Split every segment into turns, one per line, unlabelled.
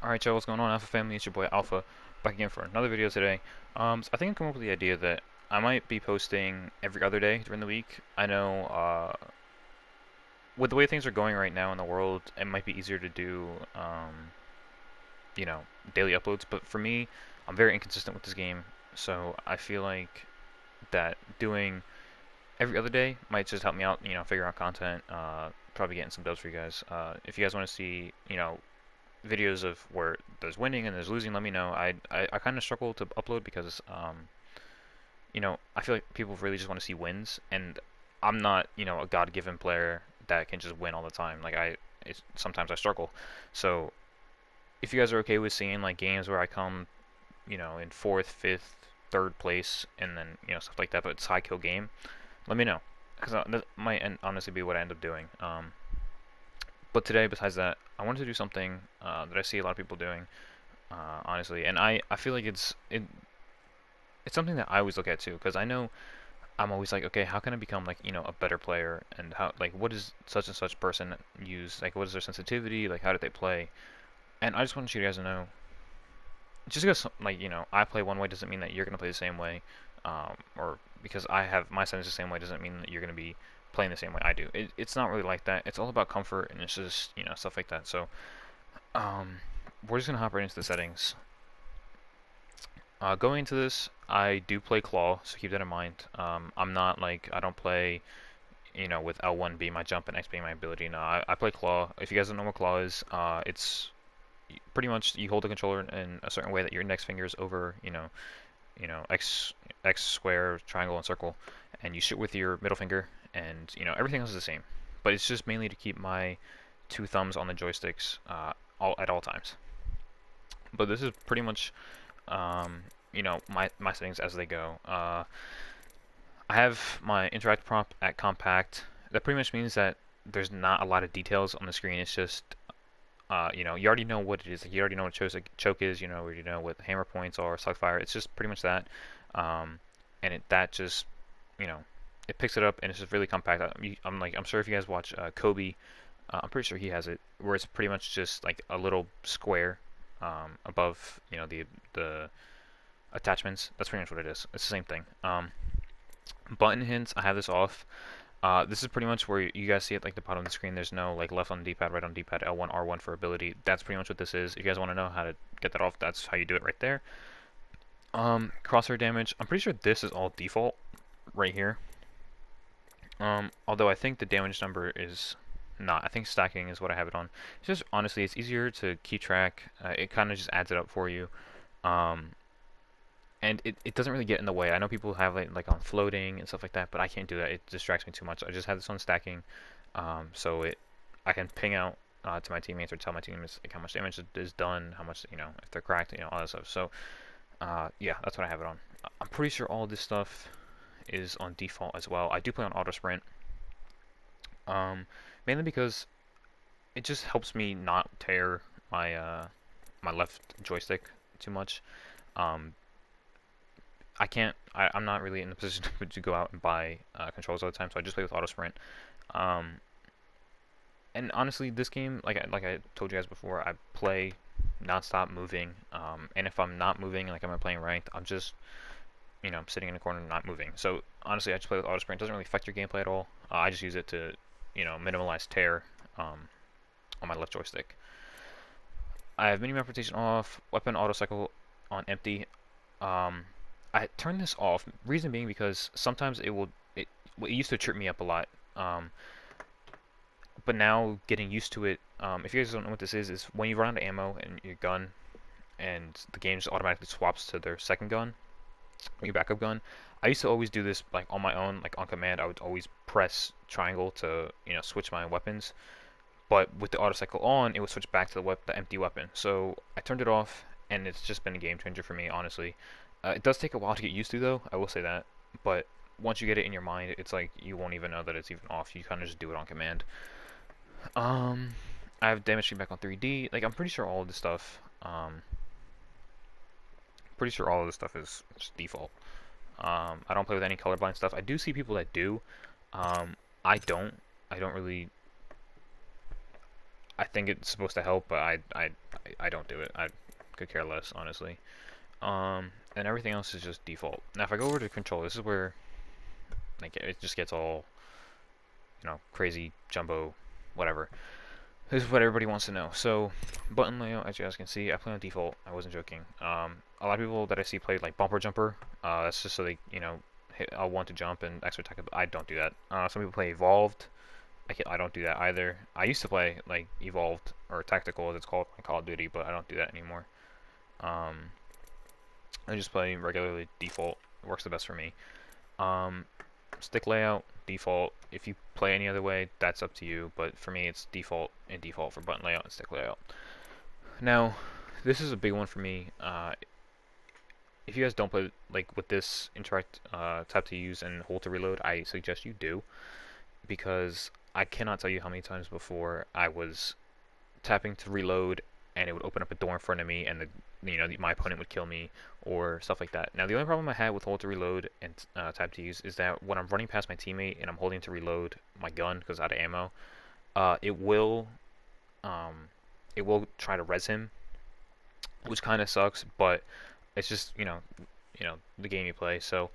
Alright, y'all, what's going on, Alpha Family? It's your boy Alpha, back again for another video today. So I think I come up with the idea that I might be posting every other day during the week. I know, with the way things are going right now in the world, it might be easier to do, you know, daily uploads, but for me, I'm very inconsistent with this game, so I feel like that doing every other day might just help me out, figure out content, probably getting some dubs for you guys. If you guys want to see, videos of where there's winning and there's losing, let me know. I kind of struggle to upload because I feel like people really just want to see wins, and I'm not a God-given player that can just win all the time. Like sometimes I struggle. So if you guys are okay with seeing like games where I come in fourth, fifth, third place, and then stuff like that, but it's high kill game, let me know, because that might honestly be what I end up doing. But today, besides that, I wanted to do something that I see a lot of people doing, honestly, and I feel like it's something that I always look at too, because I know I'm always like, okay, how can I become like a better player, and how like what does such and such person use, like what is their sensitivity, like how did they play, and I just want you guys to know, just because like I play one way doesn't mean that you're gonna play the same way, or because I have my settings the same way doesn't mean that you're gonna be playing the same way I do. It's not really like that. It's all about comfort, and it's just stuff like that. So um, we're just gonna hop right into the settings. Going into this, I do play claw, so keep that in mind. I'm not like I don't play with L1 being my jump and X being my ability. No, I play claw. If you guys don't know what claw is, it's pretty much you hold the controller in a certain way that your index finger is over X square, triangle, and circle, and you shoot with your middle finger, and everything else is the same. But it's just mainly to keep my two thumbs on the joysticks at all times. But this is pretty much my settings as they go. I have my interact prompt at compact. That pretty much means that there's not a lot of details on the screen. It's just you already know what it is. Like, you already know what choke is. You already know what hammer points are, select fire. It's just pretty much that. And that just, it picks it up, and it's just really compact. I'm sure if you guys watch Kobe, I'm pretty sure he has it, where it's pretty much just like a little square above, the attachments. That's pretty much what it is. It's the same thing. Button hints, I have this off. This is pretty much where you guys see it like the bottom of the screen. There's no like left on the D-pad, right on the D-pad, L1, R1 for ability. That's pretty much what this is. If you guys want to know how to get that off, that's how you do it right there. Crosshair damage, I'm pretty sure this is all default right here. Although I think the damage number is not. I think stacking is what I have it on. It's just honestly, it's easier to keep track. It kind of just adds it up for you. And it doesn't really get in the way. I know people have it like on floating and stuff like that, but I can't do that. It distracts me too much. I just have this on stacking, so I can ping out to my teammates or tell my teammates like how much damage is done, how much if they're cracked, all that stuff. So yeah, that's what I have it on. I'm pretty sure all this stuff is on default as well. I do play on auto sprint, mainly because it just helps me not tear my left joystick too much. Um, I'm not really in the position to go out and buy controls all the time, so I just play with auto sprint. And honestly, this game, like I told you guys before, I play non-stop moving. And if I'm not moving, like I'm playing ranked, I'm just sitting in a corner not moving. So honestly, I just play with auto sprint. It doesn't really affect your gameplay at all. I just use it to minimize tear on my left joystick. I have minimap rotation off, weapon auto cycle on empty. I turn this off. Reason being because sometimes it used to trip me up a lot. But now getting used to it. If you guys don't know what this is when you run out of ammo and your gun, and the game just automatically swaps to their second gun, your backup gun. I used to always do this like on my own, like on command. I would always press triangle to switch my weapons. But with the auto cycle on, it would switch back to the empty weapon. So I turned it off, and it's just been a game changer for me, honestly. It does take a while to get used to, though. I will say that. But once you get it in your mind, it's like you won't even know that it's even off. You kind of just do it on command. I have damage feedback on 3D. Like I'm pretty sure all of this stuff. Pretty sure all of this stuff is just default. I don't play with any colorblind stuff. I do see people that do. I don't. I don't really. I think it's supposed to help, but I don't do it. I could care less, honestly. And everything else is just default. Now, if I go over to control, this is where like it just gets all, crazy, jumbo, whatever. This is what everybody wants to know. So, button layout, as you guys can see, I play on default. I wasn't joking. A lot of people that I see play like bumper jumper. That's just so they, hit L1 to jump and X attack. I don't do that. Some people play evolved. I don't do that either. I used to play like evolved or tactical, as it's called in Call of Duty, but I don't do that anymore. Um, I just play regularly default. It works the best for me. Um, Stick layout, default. If you play any other way, that's up to you, but for me it's default and default for button layout and stick layout. Now, this is a big one for me. If you guys don't play like with this interact tap to use and hold to reload, I suggest you do, because I cannot tell you how many times before I was tapping to reload and it would open up a door in front of me and my opponent would kill me or stuff like that. Now the only problem I had with hold to reload and tap to use is that when I'm running past my teammate and I'm holding to reload my gun because out of ammo, it will try to res him, which kind of sucks, but it's just the game you play. So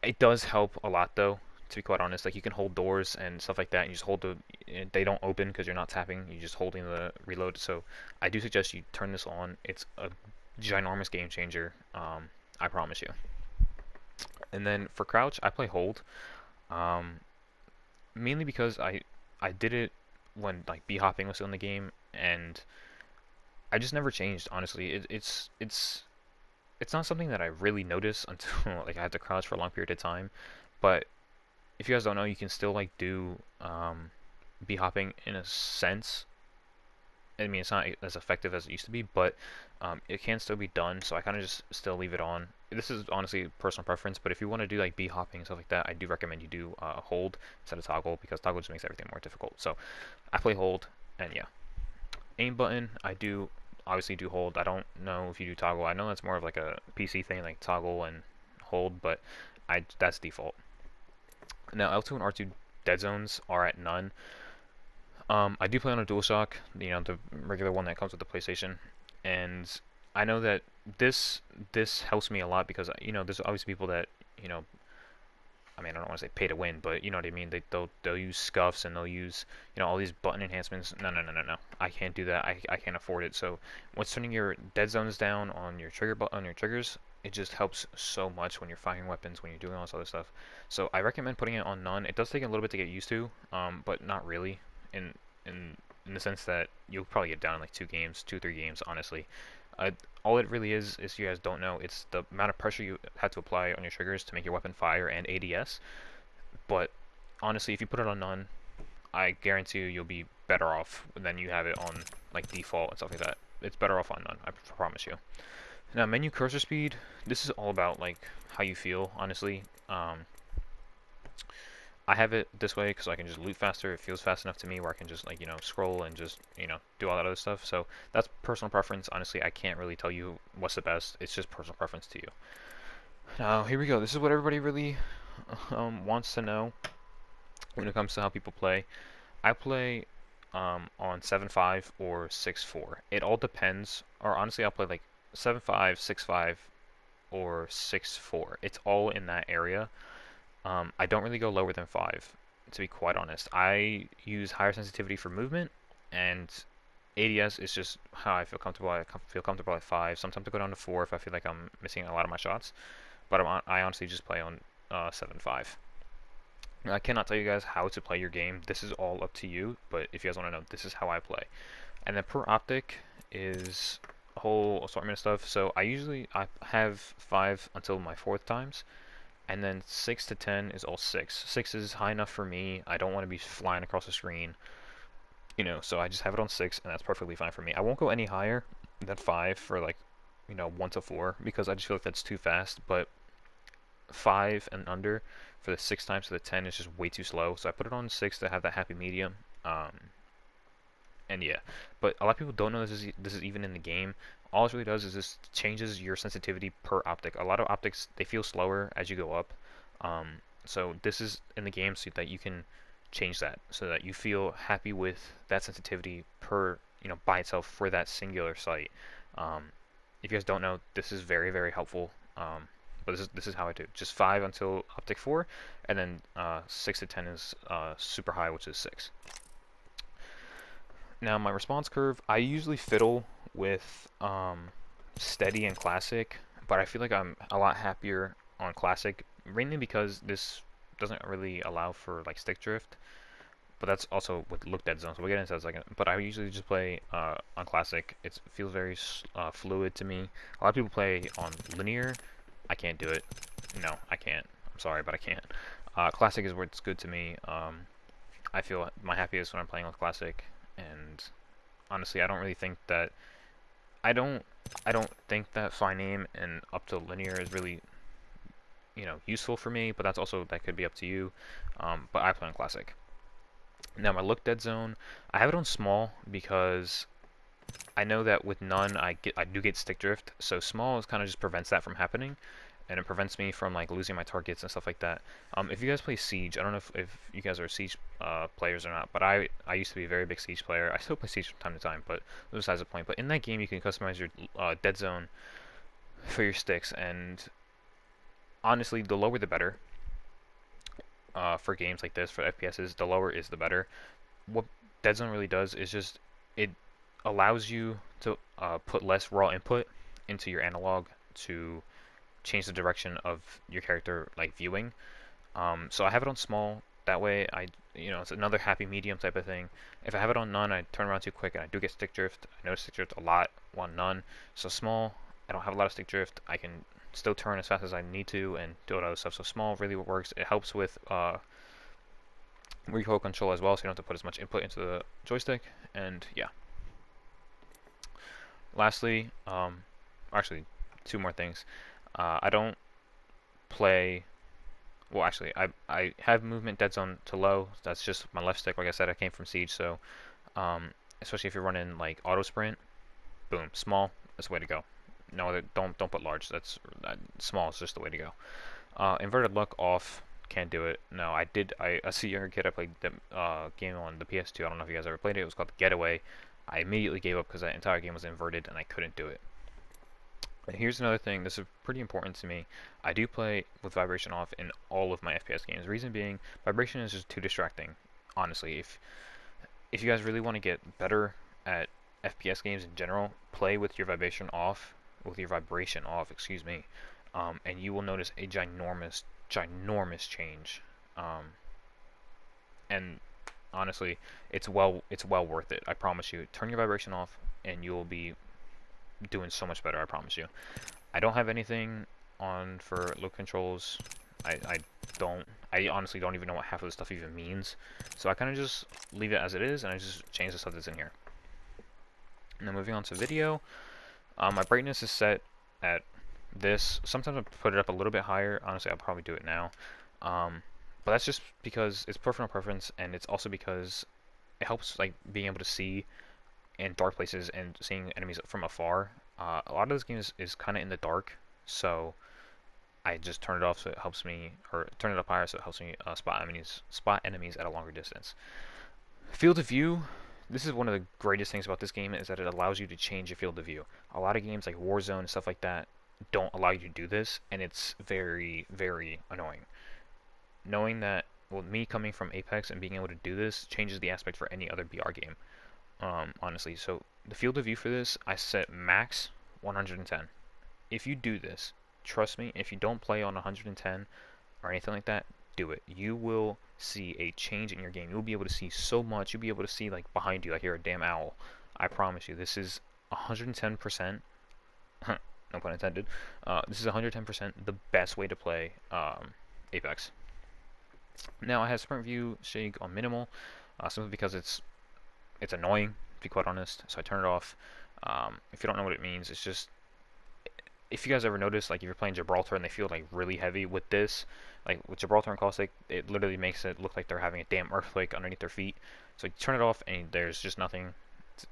it does help a lot though, to be quite honest. Like you can hold doors and stuff like that, and you just hold they don't open because you're not tapping. You're just holding the reload. So I do suggest you turn this on. It's a ginormous game changer. I promise you. And then for crouch, I play hold. Um, Mainly because I did it when like b hopping was still in the game, and I just never changed. Honestly, it's not something that I really notice until like I have to crouch for a long period of time. But if you guys don't know, you can still like do bee hopping in a sense. I mean, it's not as effective as it used to be, but it can still be done. So I kind of just still leave it on. This is honestly personal preference, but if you want to do like bee hopping and stuff like that, I do recommend you do hold instead of toggle, because toggle just makes everything more difficult. So I play hold, and yeah, aim button I do obviously do hold. I don't know if you do toggle. I know that's more of like a PC thing, like toggle and hold, but that's default. Now L2 and R2 dead zones are at none. I do play on a DualShock, the regular one that comes with the PlayStation, and I know that this helps me a lot because there's obviously people that I mean, I don't want to say pay to win, but you know what I mean. They'll use scuffs and they'll use all these button enhancements. No, no, no, no, no. I can't do that. I can't afford it. So once turning your dead zones down on your triggers, it just helps so much when you're firing weapons, when you're doing all this other stuff. So I recommend putting it on none. It does take a little bit to get used to, but not really. In in the sense that you'll probably get down in like 3 games, honestly. All it really is you guys don't know, it's the amount of pressure you have to apply on your triggers to make your weapon fire and ADS. But honestly, if you put it on none, I guarantee you'll be better off than you have it on like default and stuff like that. It's better off on none, I promise you. Now, menu cursor speed, this is all about like how you feel, honestly. I have it this way because I can just loot faster. It feels fast enough to me where I can just like scroll and just do all that other stuff. So that's personal preference. Honestly, I can't really tell you what's the best. It's just personal preference to you. Now here we go. This is what everybody really wants to know when it comes to how people play. I play on 7.5 or 6.4. It all depends. Or honestly, I'll play like 7.5, 6.5, or 6.4. It's all in that area. I don't really go lower than 5, to be quite honest. I use higher sensitivity for movement, and ADS is just how I feel comfortable. I feel comfortable at 5. Sometimes I go down to 4 if I feel like I'm missing a lot of my shots, but I honestly just play on 7.5. I cannot tell you guys how to play your game. This is all up to you, but if you guys want to know, this is how I play. And then per optic is a whole assortment of stuff. So I have 5 until my 4th times. And then 6 to 10 is all 6. 6 is high enough for me. I don't want to be flying across the screen, so I just have it on 6, and that's perfectly fine for me. I won't go any higher than 5 for like, 1 to 4, because I just feel like that's too fast. But 5 and under for the 6 times to the 10 is just way too slow. So I put it on 6 to have that happy medium. And yeah, but a lot of people don't know this is even in the game. All it really does is this changes your sensitivity per optic. A lot of optics, they feel slower as you go up. So this is in the game so that you can change that, so that you feel happy with that sensitivity per per, by itself for that singular site. Um, if you guys don't know, this is very, very helpful. But this is how I do. Just 5 until uptick 4, and then 6 to 10 is super high, which is 6. Now my response curve, I usually fiddle with steady and classic, but I feel like I'm a lot happier on classic, mainly because this doesn't really allow for like stick drift. But that's also with look dead zone, so we'll get into that in a second. But I usually just play on classic. It feels very fluid to me. A lot of people play on linear. I can't do it. No, I can't. I'm sorry, but I can't. Classic is where it's good to me. I feel my happiest when I'm playing with classic, and honestly, I don't really think that I don't think that fine aim and up to linear is really useful for me. But that could be up to you. But I play on classic. Now my look dead zone, I have it on small because I know that with none I do get stick drift, so small is kind of just prevents that from happening, and it prevents me from like losing my targets and stuff like that. If you guys play Siege, I don't know if you guys are Siege players or not, but I used to be a very big Siege player. I still play Siege from time to time, but besides the point. But in that game you can customize your dead zone for your sticks, and honestly the lower the better. For games like this, for FPSs, the lower is the better. What Dead Zone really does is just it allows you to put less raw input into your analog to change the direction of your character like viewing. So I have it on small. That way, it's another happy medium type of thing. If I have it on none, I turn around too quick and I do get stick drift. I notice stick drift a lot on none. So small, I don't have a lot of stick drift. I can still turn as fast as I need to and do other stuff. So small really works. It helps with recoil control as well, so you don't have to put as much input into the joystick. And yeah. Lastly, actually, 2 more things. I don't play. Well, actually, I have movement dead zone to low. That's just my left stick. Like I said, I came from Siege, so especially if you're running like auto sprint, boom, small. That's the way to go. No, don't put large. That's small is just the way to go. Inverted luck off. Can't do it. No, I see a younger kid. I played the game on the PS2. I don't know if you guys ever played it. It was called The Getaway. I immediately gave up because that entire game was inverted and I couldn't do it. And here's another thing. This is pretty important to me. I do play with vibration off in all of my FPS games. Reason being, vibration is just too distracting. Honestly, if you guys really want to get better at FPS games in general, play with your vibration off. Excuse me, and you will notice a ginormous change. And honestly, it's well worth it. I promise you. Turn your vibration off, and you'll be doing so much better. I promise you. I don't have anything on for look controls. I honestly don't even know what half of the stuff even means. So I kind of just leave it as it is, and I just change the stuff that's in here. And then moving on to video. My brightness is set at this. Sometimes I put it up a little bit higher. Honestly, I'll probably do it now. But that's just because it's personal preference, and it's also because it helps like being able to see in dark places and seeing enemies from afar. A lot of this game is kind of in the dark, so I just turn it off so it helps me, or turn it up higher so it helps me spot enemies at a longer distance. Field of view. This is one of the greatest things about this game is that it allows you to change your field of view. A lot of games like Warzone and stuff like that don't allow you to do this, and it's very, very annoying. Knowing that, well, me coming from Apex and being able to do this changes the aspect for any other BR game. Honestly, so the field of view for this, I set max 110. If you do this, trust me, if you don't play on 110 or anything like that, do it. You will see a change in your game. You'll be able to see so much. You'll be able to see like behind you, like you're a damn owl. I promise you, this is 110%. No pun intended. This is 110% the best way to play Apex. Now I have sprint view shake on minimal, simply because it's annoying, to be quite honest. So I turn it off. If you don't know what it means, it's just, if you guys ever notice, like if you're playing Gibraltar and they feel like really heavy with this, like with Gibraltar and Caustic, it literally makes it look like they're having a damn earthquake underneath their feet. So you turn it off and there's just nothing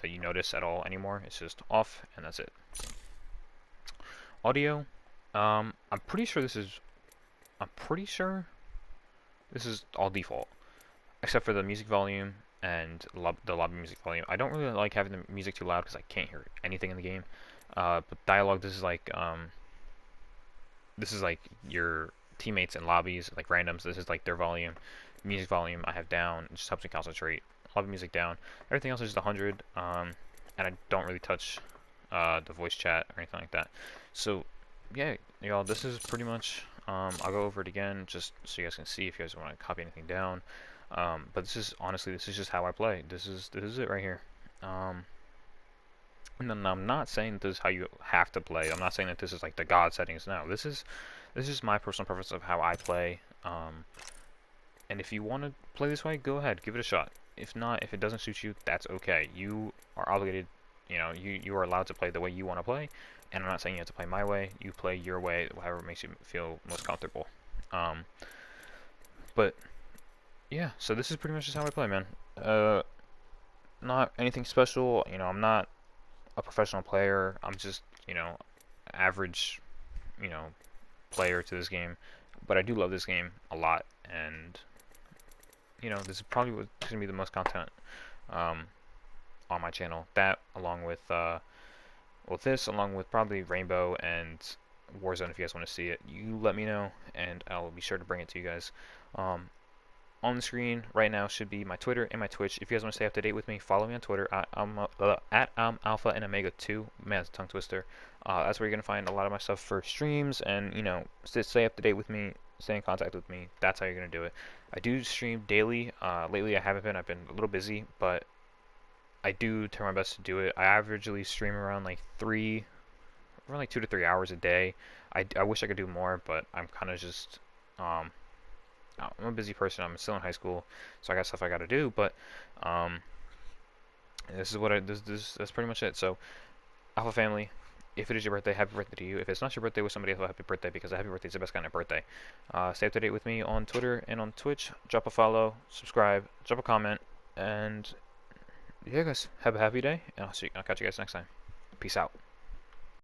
that you notice at all anymore. It's just off and that's it. Audio, I'm pretty sure this is all default, except for the music volume and the lobby music volume. I don't really like having the music too loud because I can't hear anything in the game. But dialogue, this is like your teammates in lobbies, like randoms. This is like their volume. Music volume I have down. It just helps me concentrate. Lobby music down. Everything else is just 100. And I don't really touch the voice chat or anything like that. So yeah, y'all, this is pretty much. I'll go over it again just so you guys can see if you guys want to copy anything down. But this is honestly, this is just how I play. This is it right here. And then I'm not saying that this is how you have to play. I'm not saying that this is like the God settings. No, this is my personal preference of how I play. And if you want to play this way, go ahead, give it a shot. If not, if it doesn't suit you, that's okay. You are obligated. You know, you are allowed to play the way you want to play. And I'm not saying you have to play my way. You play your way, however makes you feel most comfortable. But yeah, so this is pretty much just how I play, man. Not anything special. You know, I'm not a professional player. I'm just, you know, average, you know, player to this game. But I do love this game a lot, and you know, this is probably what's gonna be the most content on my channel. That, along with this, along with probably Rainbow and Warzone. If you guys want to see it, you let me know, and I'll be sure to bring it to you guys. On the screen right now should be my Twitter and my Twitch. If you guys want to stay up to date with me, follow me on Twitter at Alpha and Omega 2. Man, it's a tongue twister. That's where you're gonna find a lot of my stuff for streams, and you know, stay up to date with me, stay in contact with me. That's how you're gonna do it. I do stream daily. Lately I haven't been. I've been a little busy, but I do try my best to do it. I averagely stream around like 2 to 3 hours a day. I wish I could do more, but I'm kind of just I'm a busy person. I'm still in high school, so I got stuff I got to do. But this is what that's pretty much it. So, Alpha family, if it is your birthday, happy birthday to you. If it's not your birthday, wish somebody else a happy birthday, because a happy birthday is the best kind of birthday. Stay up to date with me on Twitter and on Twitch. Drop a follow, subscribe, drop a comment, and yeah, guys, have a happy day. And I'll catch you guys next time. Peace out.